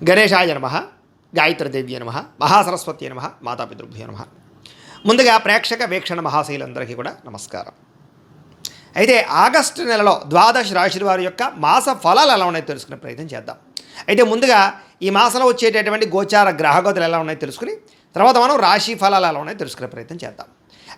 గణేశాయ నమః, గాయత్రీదేవ్య నమః, మహాసరస్వతి నమః, మాతాపితృభ్యో నమః. ముందుగా ప్రేక్షక వీక్షణ మహాశైలందరికీ కూడా నమస్కారం. అయితే ఆగస్టు నెలలో ద్వాదశ రాశి వారి యొక్క మాస ఫలాలు ఎలా ఉన్నాయో తెలుసుకునే ప్రయత్నం చేద్దాం. అయితే ముందుగా ఈ మాసంలో వచ్చేటటువంటి గోచార గ్రహగతులు ఎలా ఉన్నాయో తెలుసుకుని తర్వాత మనం రాశి ఫలాలు ఎలా ఉన్నాయో తెలుసుకునే ప్రయత్నం చేద్దాం.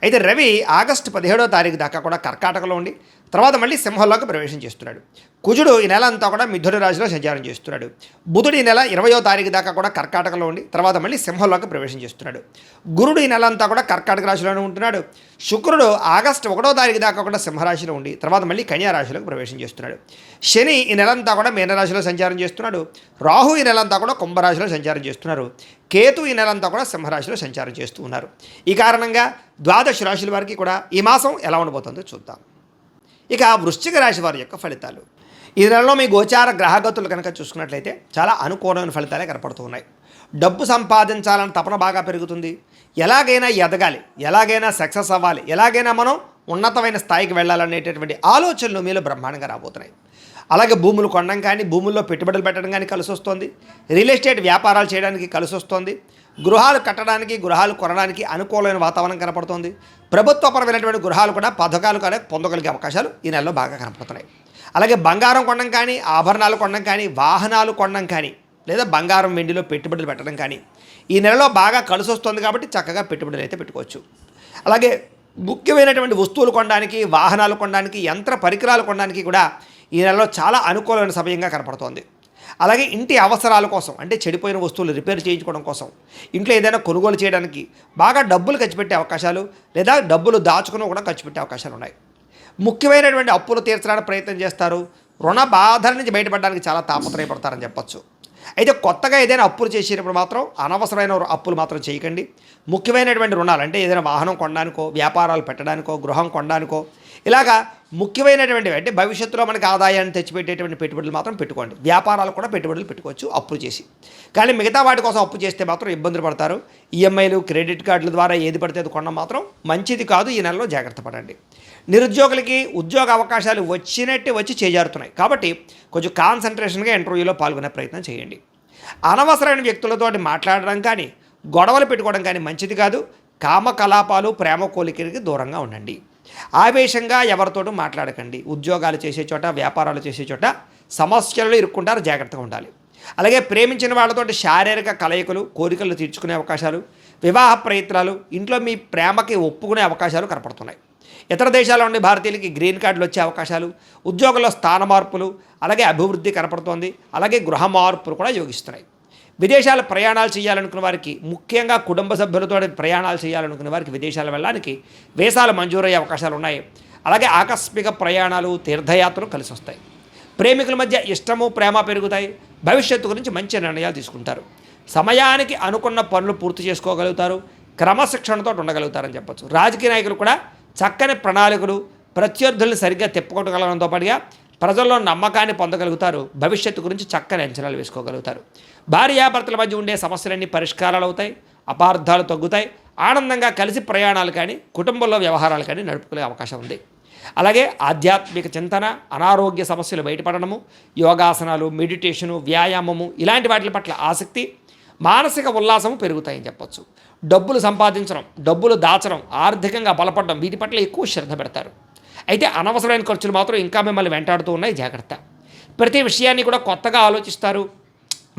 అయితే రవి ఆగస్టు 17వ తారీఖు దాకా కూడా కర్కాటకలో ఉండి తర్వాత మళ్ళీ సింహంలోకి ప్రవేశం చేస్తున్నాడు. కుజుడు ఈ నెల అంతా కూడా మిథున రాశిలో సంచారం చేస్తున్నాడు. బుధుడు ఈ నెల 20వ తారీఖు దాకా కూడా కర్కాటకలో ఉండి తర్వాత మళ్ళీ సింహంలోకి ప్రవేశం చేస్తున్నాడు. గురుడు ఈ నెల అంతా కూడా కర్కాటక రాశిలోనే ఉంటున్నాడు. శుక్రుడు ఆగస్టు 1వ తారీఖు దాకా కూడా సింహరాశిలో ఉండి తర్వాత మళ్ళీ కన్యా రాశిలోకి ప్రవేశం చేస్తున్నాడు. శని ఈ నెలంతా కూడా మీనరాశిలో సంచారం చేస్తున్నాడు. రాహు ఈ నెలంతా కూడా కుంభరాశిలో సంచారం చేస్తున్నారు. కేతు ఈ నెలంతా కూడా సింహరాశిలో సంచారం చేస్తూ ఉన్నారు. ఈ కారణంగా ద్వాదశ రాశుల వారికి కూడా ఈ మాసం ఎలా ఉండబోతుందో చూద్దాం. ఇక వృశ్చిక రాశి వారి యొక్క ఫలితాలు. ఈ నెలలో మీ గోచార గ్రహగతులు కనుక చూసుకున్నట్లయితే చాలా అనుకూలమైన ఫలితాలే కనపడుతూ ఉన్నాయి. డబ్బు సంపాదించాలని తపన బాగా పెరుగుతుంది. ఎలాగైనా ఎదగాలి, ఎలాగైనా సక్సెస్ అవ్వాలి, ఎలాగైనా మనం ఉన్నతమైన స్థాయికి వెళ్ళాలనేటటువంటి ఆలోచనలు మీలో బ్రహ్మాండంగా రాబోతున్నాయి. అలాగే భూములు కొనడం కానీ, భూముల్లో పెట్టుబడులు పెట్టడం కానీ కలిసి వస్తుంది. రియల్ ఎస్టేట్ వ్యాపారాలు చేయడానికి కలిసి వస్తుంది. గృహాలు కట్టడానికి, గృహాలు కొనడానికి అనుకూలమైన వాతావరణం కనపడుతుంది. ప్రభుత్వపరమైనటువంటి గృహాలు కూడా పథకాలు కూడా పొందగలిగే అవకాశాలు ఈ నెలలో బాగా కనపడుతున్నాయి. అలాగే బంగారం కొనడం కానీ, ఆభరణాలు కొనడం కానీ, వాహనాలు కొనడం కానీ, లేదా బంగారం వెండిలో పెట్టుబడులు పెట్టడం కానీ ఈ నెలలో బాగా కలిసి వస్తుంది కాబట్టి చక్కగా పెట్టుబడులు అయితే పెట్టుకోవచ్చు. అలాగే ముఖ్యమైనటువంటి వస్తువులు కొనడానికి, వాహనాలు కొనడానికి, యంత్ర పరికరాలు కొనడానికి కూడా ఈ నెలలో చాలా అనుకూలమైన సమయంగా కనపడుతోంది. అలాగే ఇంటి అవసరాల కోసం, అంటే చెడిపోయిన వస్తువులు రిపేర్ చేయించుకోవడం కోసం, ఇంట్లో ఏదైనా కొనుగోలు చేయడానికి బాగా డబ్బులు ఖర్చు పెట్టే అవకాశాలు, లేదా డబ్బులు దాచుకుని కూడా ఖర్చు పెట్టే అవకాశాలు ఉన్నాయి. ముఖ్యమైనటువంటి అప్పులు తీర్చడానికి ప్రయత్నం చేస్తారు. రుణ బాధల నుంచి బయటపడడానికి చాలా తాపత్రయపడతారని చెప్పచ్చు. అయితే కొత్తగా ఏదైనా అప్పులు చేసేటప్పుడు మాత్రం అనవసరమైన అప్పులు మాత్రం చేయకండి. ముఖ్యమైనటువంటి రుణాలు, అంటే ఏదైనా వాహనం కొనడానికో, వ్యాపారాలు పెట్టడానికో, గృహం కొనడానికో, ఇలాగా ముఖ్యమైనటువంటివి, అంటే భవిష్యత్తులో మనకి ఆదాయాన్ని తెచ్చిపెట్టేటువంటి పెట్టుబడులు మాత్రం పెట్టుకోండి. వ్యాపారాలు కూడా పెట్టుబడులు పెట్టుకోవచ్చు అప్పులు చేసి. కానీ మిగతా వాటి కోసం అప్పు చేస్తే మాత్రం ఇబ్బందులు పడతారు. ఈఎంఐలు, క్రెడిట్ కార్డుల ద్వారా ఏది పడితే అది కొనడం మాత్రం మంచిది కాదు. ఈ నెలలో జాగ్రత్త పడండి. నిరుద్యోగులకి ఉద్యోగ అవకాశాలు వచ్చినట్టు వచ్చి చేజారుతున్నాయి కాబట్టి కొంచెం కాన్సన్ట్రేషన్గా ఇంటర్వ్యూలో పాల్గొనే ప్రయత్నం చేయండి. అనవసరమైన వ్యక్తులతో మాట్లాడడం కానీ, గొడవలు పెట్టుకోవడం కానీ మంచిది కాదు. కామకలాపాలు, ప్రేమ కోలికలకి దూరంగా ఉండండి. ఆవేశంగా ఎవరితోటూ మాట్లాడకండి. ఉద్యోగాలు చేసే చోట, వ్యాపారాలు చేసే చోట సమస్యలలో ఇరుక్కుంటారు, జాగ్రత్తగా ఉండాలి. అలాగే ప్రేమించిన వాళ్ళతోటి శారీరక కలయికలు, కోరికలు తీర్చుకునే అవకాశాలు, వివాహ ప్రయత్నాలు, ఇంట్లో మీ ప్రేమకి ఒప్పుకునే అవకాశాలు కనపడుతున్నాయి. ఇతర దేశాల్లో ఉండే భారతీయులకి గ్రీన్ కార్డులు వచ్చే అవకాశాలు, ఉద్యోగంలో స్థాన మార్పులు, అలాగే అభివృద్ధి కనపడుతోంది. అలాగే గృహ మార్పులు కూడా యోగిస్తున్నాయి. విదేశాల ప్రయాణాలు చేయాలనుకున్న వారికి, ముఖ్యంగా కుటుంబ సభ్యులతో ప్రయాణాలు చేయాలనుకున్న వారికి విదేశాలు వెళ్ళడానికి వీసాలు మంజూరయ్యే అవకాశాలు ఉన్నాయి. అలాగే ఆకస్మిక ప్రయాణాలు, తీర్థయాత్రలు కలిసి వస్తాయి. ప్రేమికుల మధ్య ఇష్టము, ప్రేమ పెరుగుతాయి. భవిష్యత్తు గురించి మంచి నిర్ణయాలు తీసుకుంటారు. సమయానికి అనుకున్న పనులు పూర్తి చేసుకోగలుగుతారు. క్రమశిక్షణతో ఉండగలుగుతారని చెప్పచ్చు. రాజకీయ నాయకులు కూడా చక్కని ప్రణాళికలు, ప్రత్యర్థుల్ని సరిగ్గా తిప్పుకొట్టగలడంతో పాటుగా ప్రజల్లో నమ్మకాన్ని పొందగలుగుతారు. భవిష్యత్తు గురించి చక్కని అంచనాలు వేసుకోగలుగుతారు. భార్యాభర్తల మధ్య ఉండే సమస్యలన్నీ పరిష్కారాలు అవుతాయి. అపార్థాలు తగ్గుతాయి. ఆనందంగా కలిసి ప్రయాణాలు కానీ, కుటుంబంలో వ్యవహారాలు కానీ నడుపుకునే అవకాశం ఉంది. అలాగే ఆధ్యాత్మిక చింతన, అనారోగ్య సమస్యలు బయటపడడము, యోగాసనాలు, మెడిటేషను, వ్యాయామము ఇలాంటి వాటి పట్ల ఆసక్తి, మానసిక ఉల్లాసము పెరుగుతాయని చెప్పచ్చు. డబ్బులు సంపాదించడం, డబ్బులు దాచడం, ఆర్థికంగా బలపడడం వీటి పట్ల ఎక్కువ శ్రద్ధ పెడతారు. అయితే అనవసరమైన ఖర్చులు మాత్రం ఇంకా మిమ్మల్ని వెంటాడుతూ ఉన్నాయి, జాగ్రత్త. ప్రతి విషయాన్ని కూడా కొత్తగా ఆలోచిస్తారు.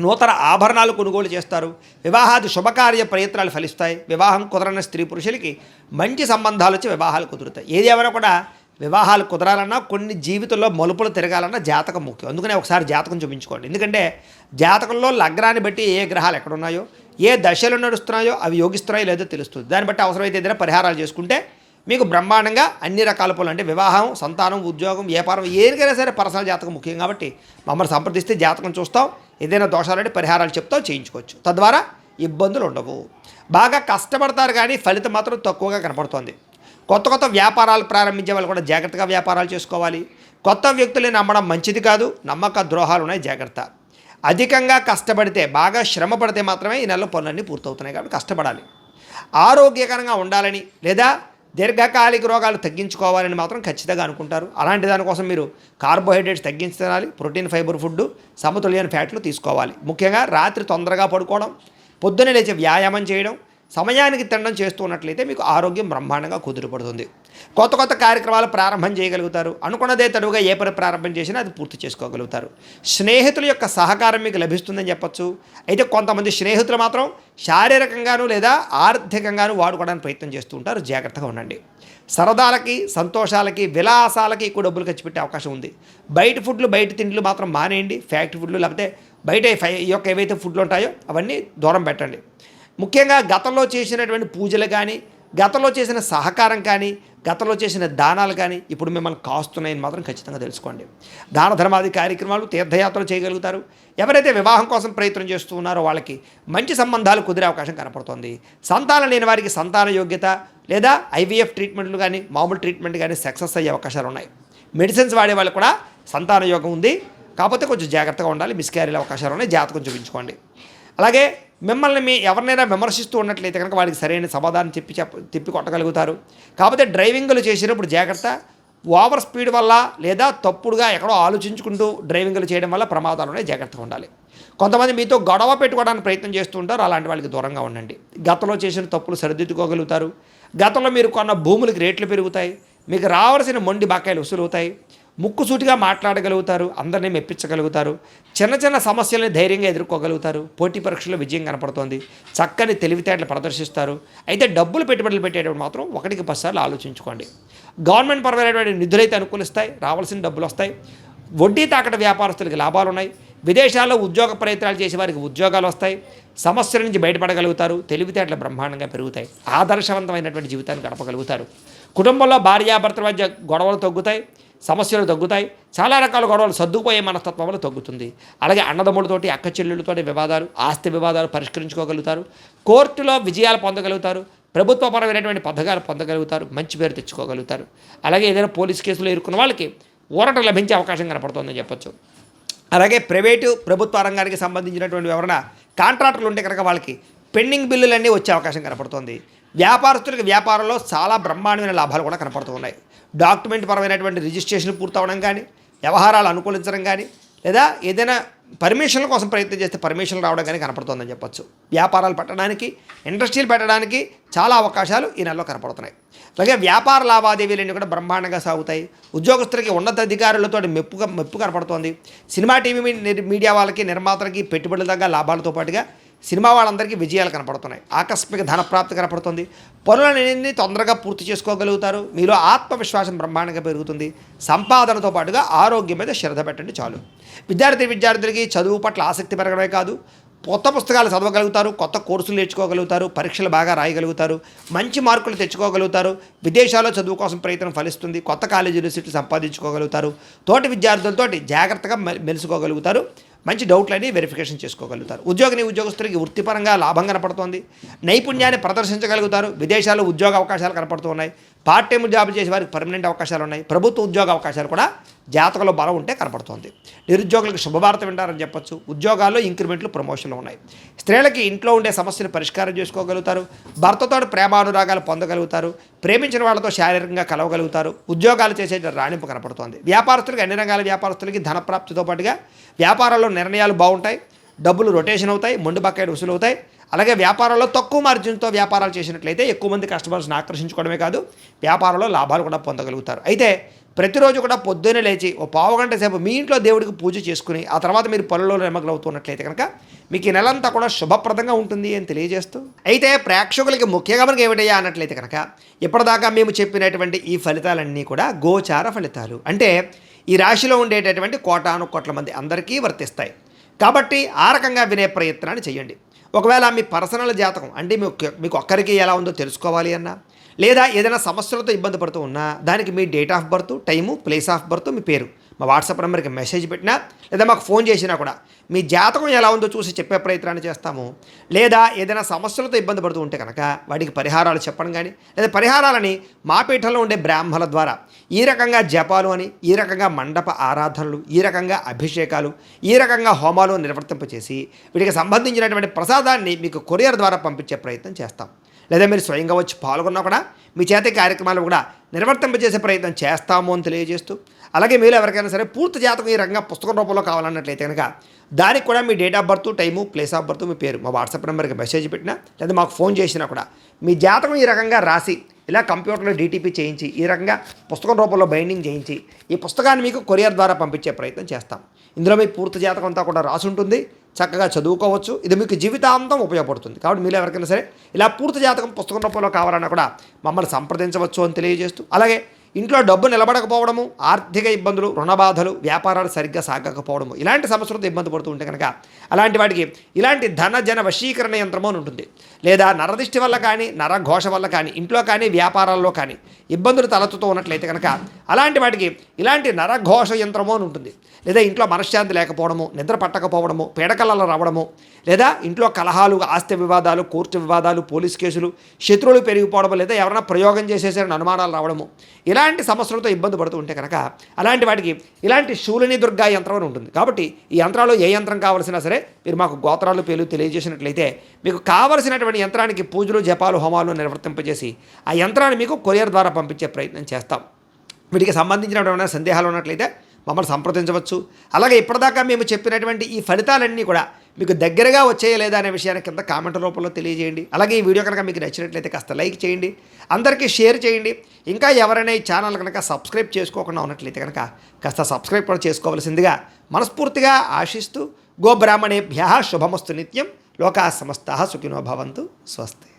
నూతన ఆభరణాలు కొనుగోలు చేస్తారు. వివాహాది శుభకార్య ప్రయత్నాలు ఫలిస్తాయి. వివాహం కుదరని స్త్రీ పురుషులకి మంచి సంబంధాలు వచ్చి వివాహాలు కుదురుతాయి. ఏది ఏమైనా కూడా వివాహాలు కుదరాలన్నా, కొన్ని జీవితంలో మలుపులు తిరగాలన్నా జాతకం ముఖ్యం. అందుకనే ఒకసారి జాతకం చూపించుకోండి. ఎందుకంటే జాతకంలో లగ్నాన్ని బట్టి ఏ గ్రహాలు ఎక్కడున్నాయో, ఏ దశలు నడుస్తున్నాయో అవి యోగిస్తున్నాయో లేదో తెలుస్తుంది. దాన్ని బట్టి అవసరమైతే ఏదైనా పరిహారాలు చేసుకుంటే మీకు బ్రహ్మాండంగా అన్ని రకాల పనులు, అంటే వివాహం, సంతానం, ఉద్యోగం, వ్యాపారం ఏరికైనా సరే పర్సనల్ జాతకం ముఖ్యం కాబట్టి మమ్మల్ని సంప్రదిస్తే జాతకం చూస్తాం. ఏదైనా దోషాలంటే పరిహారాలు చెప్తాం, చేయించుకోవచ్చు. తద్వారా ఇబ్బందులు ఉండవు. బాగా కష్టపడతారు కానీ ఫలితం మాత్రం తక్కువగా కనపడుతోంది. కొత్త వ్యాపారాలు ప్రారంభించే వాళ్ళు కూడా జాగ్రత్తగా వ్యాపారాలు చేసుకోవాలి. కొత్త వ్యక్తులని నమ్మడం మంచిది కాదు. నమ్మక ద్రోహాలు ఉన్నాయి, జాగ్రత్త. అధికంగా కష్టపడితే, బాగా శ్రమ పడితే మాత్రమే ఈ నెలలో పనులన్నీ పూర్తవుతున్నాయి కాబట్టి కష్టపడాలి. ఆరోగ్యకరంగా ఉండాలని, లేదా దీర్ఘకాలిక రోగాలు తగ్గించుకోవాలని మాత్రం ఖచ్చితంగా అనుకుంటారు. అలాంటి దానికోసం మీరు కార్బోహైడ్రేట్స్ తగ్గించాలి, ప్రోటీన్ ఫైబర్ ఫుడ్, సమతుల్యమైన ఫ్యాట్లు తీసుకోవాలి. ముఖ్యంగా రాత్రి తొందరగా పడుకోవడం, పొద్దున్నే లేచి వ్యాయామం చేయడం, సమయానికి తినడం చేస్తూ ఉన్నట్లయితే మీకు ఆరోగ్యం బ్రహ్మాండంగా కుదురుపడుతుంది. కొత్త కొత్త కార్యక్రమాలు ప్రారంభం చేయగలుగుతారు. అనుకున్నదే తడువుగా ఏ పని ప్రారంభం చేసినా అది పూర్తి చేసుకోగలుగుతారు. స్నేహితుల యొక్క సహకారం మీకు లభిస్తుందని చెప్పచ్చు. అయితే కొంతమంది స్నేహితులు మాత్రం శారీరకంగాను లేదా ఆర్థికంగాను వాడుకోవడానికి ప్రయత్నం చేస్తూ ఉంటారు. జాగ్రత్తగా ఉండండి. సరదాలకి, సంతోషాలకి, విలాసాలకి ఎక్కువ డబ్బులు ఖర్చు పెట్టే అవకాశం ఉంది. బయట ఫుడ్లు, బయట తిండ్లు మాత్రం మానేయండి. ఫ్యాక్టరీ ఫుడ్లు లేకపోతే బయట ఈ యొక్క ఏవైతే ఫుడ్లు ఉంటాయో అవన్నీ దూరం పెట్టండి. ముఖ్యంగా గతంలో చేసినటువంటి పూజలు కానీ, గతంలో చేసిన సహకారం కానీ, గతంలో చేసిన దానాలు కానీ ఇప్పుడు మిమ్మల్ని కాస్తున్నాయని మాత్రం ఖచ్చితంగా తెలుసుకోండి. దాన ధర్మాది కార్యక్రమాలు, తీర్థయాత్రలు చేయగలుగుతారు. ఎవరైతే వివాహం కోసం ప్రయత్నం చేస్తూ ఉన్నారో వాళ్ళకి మంచి సంబంధాలు కుదిరే అవకాశం కనపడుతోంది. సంతానం లేని వారికి సంతాన యోగ్యత లేదా ఐవీఎఫ్ ట్రీట్మెంట్లు కానీ, మామూలు ట్రీట్మెంట్ కానీ సక్సెస్ అయ్యే అవకాశాలు ఉన్నాయి. మెడిసిన్స్ వాడే వాళ్ళు కూడా సంతాన యోగం ఉంది. కాకపోతే కొంచెం జాగ్రత్తగా ఉండాలి. మిస్క్యారీల అవకాశాలు ఉన్నాయి. జాతకం చూపించుకోండి. అలాగే మిమ్మల్ని ఎవరినైనా విమర్శిస్తూ ఉన్నట్లయితే కనుక వాడికి సరైన సమాధానం తిప్పి కొట్టగలుగుతారు. కాకపోతే డ్రైవింగ్లు చేసేటప్పుడు జాగ్రత్త. ఓవర్ స్పీడ్ వల్ల లేదా తప్పుడుగా ఎక్కడో ఆలోచించుకుంటూ డ్రైవింగ్లు చేయడం వల్ల ప్రమాదాలు ఉన్నాయి. జాగ్రత్తగా ఉండాలి. కొంతమంది మీతో గొడవ పెట్టుకోవడానికి ప్రయత్నం చేస్తూ ఉంటారు. అలాంటి వాళ్ళకి దూరంగా ఉండండి. గతంలో చేసిన తప్పులు సరిదిద్దుకోగలుగుతారు. గతంలో మీరు కొన్న భూములకి రేట్లు పెరుగుతాయి. మీకు రావాల్సిన మొండి బకాయిలు వసూలవుతాయి. ముక్కుసూటిగా మాట్లాడగలుగుతారు. అందరినీ మెప్పించగలుగుతారు. చిన్న చిన్న సమస్యల్ని ధైర్యంగా ఎదుర్కోగలుగుతారు. పోటీ పరీక్షలో విజయం కనపడుతోంది. చక్కని తెలివితేటలు ప్రదర్శిస్తారు. అయితే డబ్బులు పెట్టుబడులు పెట్టేటప్పుడు మాత్రం 1కి 10 సార్లు ఆలోచించుకోండి. గవర్నమెంట్ పరమైనటువంటి నిధులైతే అనుకూలిస్తాయి. రావాల్సిన డబ్బులు వస్తాయి. వడ్డీ తాకట వ్యాపారస్తులకి లాభాలు ఉన్నాయి. విదేశాల్లో ఉద్యోగ ప్రయత్నాలు చేసే వారికి ఉద్యోగాలు వస్తాయి. సమస్యల నుంచి బయటపడగలుగుతారు. తెలివితేటలు బ్రహ్మాండంగా పెరుగుతాయి. ఆదర్శవంతమైనటువంటి జీవితాన్ని గడపగలుగుతారు. కుటుంబంలో భార్యాభర్తల మధ్య గొడవలు తగ్గుతాయి. సమస్యలు తగ్గుతాయి. చాలా రకాల గొడవలు సర్దుకుపోయే మనస్తత్వంలో తగ్గుతుంది. అలాగే అన్నదమ్ములతోటి, అక్క చెల్లెళ్ళతోటి వివాదాలు, ఆస్తి వివాదాలు పరిష్కరించుకోగలుగుతారు. కోర్టులో విజయాలు పొందగలుగుతారు. ప్రభుత్వపరమైనటువంటి పథకాలు పొందగలుగుతారు. మంచి పేరు తెచ్చుకోగలుగుతారు. అలాగే ఏదైనా పోలీస్ కేసులో ఇరుక్కున్న వాళ్ళకి ఊరట లభించే అవకాశం కనపడుతుందని చెప్పొచ్చు. అలాగే ప్రైవేటు, ప్రభుత్వ రంగానికి సంబంధించినటువంటి ఎవరైనా కాంట్రాక్టర్లు ఉంటే కనుక వాళ్ళకి పెండింగ్ బిల్లులన్నీ వచ్చే అవకాశం కనపడుతుంది. వ్యాపారస్తులకి వ్యాపారంలో చాలా బ్రహ్మాండమైన లాభాలు కూడా కనపడుతూ ఉన్నాయి. డాక్యుమెంట్ పరమైనటువంటి రిజిస్ట్రేషన్ పూర్తవడం కానీ, వ్యవహారాలు అనుకూలించడం కానీ, లేదా ఏదైనా పర్మిషన్ల కోసం ప్రయత్నం చేస్తే పర్మిషన్లు రావడం కానీ కనపడుతుందని చెప్పొచ్చు. వ్యాపారాలు పెట్టడానికి, ఇండస్ట్రీలు పెట్టడానికి చాలా అవకాశాలు ఈ నెలలో కనపడుతున్నాయి. అలాగే వ్యాపార లావాదేవీలన్నీ కూడా బ్రహ్మాండంగా సాగుతాయి. ఉద్యోగస్తులకి ఉన్నతాధికారులతో మెప్పు కనపడుతోంది. సినిమా, టీవీ, మీడియా వాళ్ళకి, నిర్మాతలకి పెట్టుబడుల దగ్గర లాభాలతో పాటుగా సినిమా వాళ్ళందరికీ విజయాలు కనపడుతున్నాయి. ఆకస్మిక ధనప్రాప్తి కనపడుతుంది. పనులన్నీ తొందరగా పూర్తి చేసుకోగలుగుతారు. మీలో ఆత్మవిశ్వాసం బ్రహ్మాండంగా పెరుగుతుంది. సంపాదనతో పాటుగా ఆరోగ్యం మీద శ్రద్ధ పెట్టండి చాలు. విద్యార్థులకి చదువు పట్ల ఆసక్తి పెరగడమే కాదు, కొత్త పుస్తకాలు చదవగలుగుతారు. కొత్త కోర్సులు నేర్చుకోగలుగుతారు. పరీక్షలు బాగా రాయగలుగుతారు. మంచి మార్కులు తెచ్చుకోగలుగుతారు. విదేశాల్లో చదువు కోసం ప్రయత్నం ఫలిస్తుంది. కొత్త కాలేజీలు, సీట్లు సంపాదించుకోగలుగుతారు. తోటి విద్యార్థులతోటి జాగ్రత్తగా మెలుసుకోగలుగుతారు. మంచి డౌట్లని వెరిఫికేషన్ చేసుకోగలుగుతారు. ఉద్యోగస్తులకి వృత్తిపరంగా లాభం కనపడుతోంది. నైపుణ్యాన్ని ప్రదర్శించగలుగుతారు. విదేశాల్లో ఉద్యోగ అవకాశాలు కనపడుతున్నాయి. పార్ట్ టైం జాబ్ చేసే వారికి పర్మనెంట్ అవకాశాలు ఉన్నాయి. ప్రభుత్వ ఉద్యోగ అవకాశాలు కూడా జాతకంలో బలం ఉంటే కనపడుతోంది. నిరుద్యోగులకు శుభవార్త వింటారని చెప్పొచ్చు. ఉద్యోగాల్లో ఇంక్రిమెంట్లు, ప్రమోషన్లు ఉన్నాయి. స్త్రీలకి ఇంట్లో ఉండే సమస్యలు పరిష్కారం చేసుకోగలుగుతారు. భర్తతో ప్రేమానురాగాలు పొందగలుగుతారు. ప్రేమించిన వాళ్ళతో శారీరకంగా కలవగలుగుతారు. ఉద్యోగాలు చేసే రాణింపు కనపడుతోంది. వ్యాపారస్తులకి, అన్ని రంగాల వ్యాపారస్తులకి ధనప్రాప్తితో పాటుగా వ్యాపారాల్లో నిర్ణయాలు బాగుంటాయి. డబ్బులు రొటేషన్ అవుతాయి. మొండి బకాయిలు వసూలు అవుతాయి. అలాగే వ్యాపారంలో తక్కువ మార్జిన్తో వ్యాపారాలు చేసినట్లయితే ఎక్కువ మంది కస్టమర్స్ని ఆకర్షించుకోవడమే కాదు, వ్యాపారంలో లాభాలు కూడా పొందగలుగుతారు. అయితే ప్రతిరోజు కూడా పొద్దున్నే లేచి ఓ పావుగంట సేపు మీ ఇంట్లో దేవుడికి పూజ చేసుకుని ఆ తర్వాత మీరు పనుల్లో నిమగ్నమవుతున్నట్లయితే కనుక మీకు ఈ నెలంతా కూడా శుభప్రదంగా ఉంటుంది అని తెలియజేస్తూ, అయితే ప్రేక్షకులకి ముఖ్యంగా మనకి ఏమిటయ్యా అన్నట్లయితే కనుక ఇప్పటిదాకా మేము చెప్పినటువంటి ఈ ఫలితాలన్నీ కూడా గోచార ఫలితాలు. అంటే ఈ రాశిలో ఉండేటటువంటి కోటాను కోట్ల మంది అందరికీ వర్తిస్తాయి. కాబట్టి ఆ రకంగా వినే ప్రయత్నాన్ని చేయండి. ఒకవేళ మీ పర్సనల్ జాతకం అంటే మీకు ఒక్కరికి ఎలా ఉందో తెలుసుకోవాలి అన్నా, లేదా ఏదైనా సమస్యలతో ఇబ్బంది పడుతూ ఉన్నా దానికి మీ date of birth, time, place of birth, మీ పేరు మా వాట్సాప్ నెంబర్కి మెసేజ్ పెట్టినా లేదా మాకు ఫోన్ చేసినా కూడా మీ జాతకం ఎలా ఉందో చూసి చెప్పే ప్రయత్నాన్ని చేస్తాము. లేదా ఏదైనా సమస్యలతో ఇబ్బంది పడుతూ ఉంటే కనుక వాటికి పరిహారాలు చెప్పడం కానీ, లేదా పరిహారాలని మా పీఠంలో ఉండే బ్రాహ్మణుల ద్వారా ఈ రకంగా జపాలు అని, ఈ రకంగా మండప ఆరాధనలు, ఈ రకంగా అభిషేకాలు, ఈ రకంగా హోమాలు నిర్వర్తింపచేసి వీటికి సంబంధించినటువంటి ప్రసాదాన్ని మీకు కొరియర్ ద్వారా పంపించే ప్రయత్నం చేస్తాం. లేదా మీరు స్వయంగా వచ్చి పాల్గొన్నా కూడా మీ చేత ఈ కార్యక్రమాలు కూడా నిర్వర్తింపజేసే ప్రయత్నం చేస్తాము అని తెలియజేస్తూ, అలాగే మీరు ఎవరికైనా సరే పూర్తి జాతకం ఈ రకంగా పుస్తకం రూపంలో కావాలన్నట్లయితే కనుక దానికి కూడా మీ date of birth, time, place of birth, మీ పేరు మా వాట్సాప్ నెంబర్కి మెసేజ్ పెట్టినా లేదా మాకు ఫోన్ చేసినా కూడా మీ జాతకం ఈ రకంగా రాసి ఇలా కంప్యూటర్లో డీటీపీ చేయించి ఈ రకంగా పుస్తకం రూపంలో బైండింగ్ చేయించి ఈ పుస్తకాన్ని మీకు కొరియర్ ద్వారా పంపించే ప్రయత్నం చేస్తాం. ఇందులో మీ పూర్తి జాతకం అంతా కూడా రాసి ఉంటుంది, చక్కగా చదువుకోవచ్చు. ఇది మీకు జీవితాంతం ఉపయోగపడుతుంది. కాబట్టి మీరు ఎవరికైనా సరే ఇలా పూర్తి జాతకం పుస్తకం రూపంలో కావాలన్నా కూడా మమ్మల్ని సంప్రదించవచ్చు అని తెలియజేస్తూ, అలాగే ఇంట్లో డబ్బు నిలబడకపోవడము, ఆర్థిక ఇబ్బందులు, రుణ బాధలు, వ్యాపారాలు సరిగ్గా సాగకపోవడము, ఇలాంటి సమస్యలతో ఇబ్బంది పడుతూ ఉంటే కనుక అలాంటి వాటికి ఇలాంటి ధన జన వశీకరణ యంత్రము అని ఉంటుంది. లేదా నరదిష్టి వల్ల కానీ, నరఘోష వల్ల కానీ, ఇంట్లో కానీ వ్యాపారాల్లో కానీ ఇబ్బందులు తలెత్తుతూ ఉన్నట్లయితే కనుక అలాంటి వాటికి ఇలాంటి నరఘోష యంత్రము అని ఉంటుంది. లేదా ఇంట్లో మనశ్శాంతి లేకపోవడము, నిద్ర పట్టకపోవడము, పీడకలలు రావడము, లేదా ఇంట్లో కలహాలు, ఆస్తి వివాదాలు, కోర్టు వివాదాలు, పోలీస్ కేసులు, శత్రువులు పెరిగిపోవడము, లేదా ఎవరైనా ప్రయోగం చేసేసారని అనుమానాలు రావడము, ఇలాంటి సమస్యలతో ఇబ్బంది పడుతూ ఉంటే కనుక అలాంటి వాటికి ఇలాంటి శూలిని దుర్గా యంత్రం అని ఉంటుంది. కాబట్టి ఈ యంత్రాలు ఏ యంత్రం కావాల్సినా సరే మీరు మాకు గోత్రాలు పేర్లు తెలియజేసినట్లయితే మీకు కావలసినటువంటి యంత్రానికి పూజలు, జపాలు, హోమాలు నిర్వర్తింపజేసి ఆ యంత్రాన్ని మీకు కొరియర్ ద్వారా పంపించే ప్రయత్నం చేస్తాం. వీటికి సంబంధించిన సందేహాలు ఉన్నట్లయితే మమ్మల్ని సంప్రదించవచ్చు. అలాగే ఇప్పటిదాకా మేము చెప్పినటువంటి ఈ ఫలితాలన్నీ కూడా మీకు దగ్గరగా వచ్చేయ లేదా అనే విషయాన్ని కింద కామెంట్ రూపంలో తెలియజేయండి. అలాగే ఈ వీడియో కనుక మీకు నచ్చినట్లయితే కాస్త లైక్ చేయండి, అందరికీ షేర్ చేయండి. ఇంకా ఎవరైనా ఈ ఛానల్ కనుక సబ్స్క్రైబ్ చేసుకోకుండా ఉన్నట్లయితే కనుక కాస్త సబ్స్క్రైబ్ కూడా చేసుకోవాల్సిందిగా మనస్ఫూర్తిగా ఆశిస్తూ, గోబ్రాహ్మణేభ్యః శుభమస్తు నిత్యం, లోకాః సమస్తాః సుఖినో భవంతు. స్వస్తి.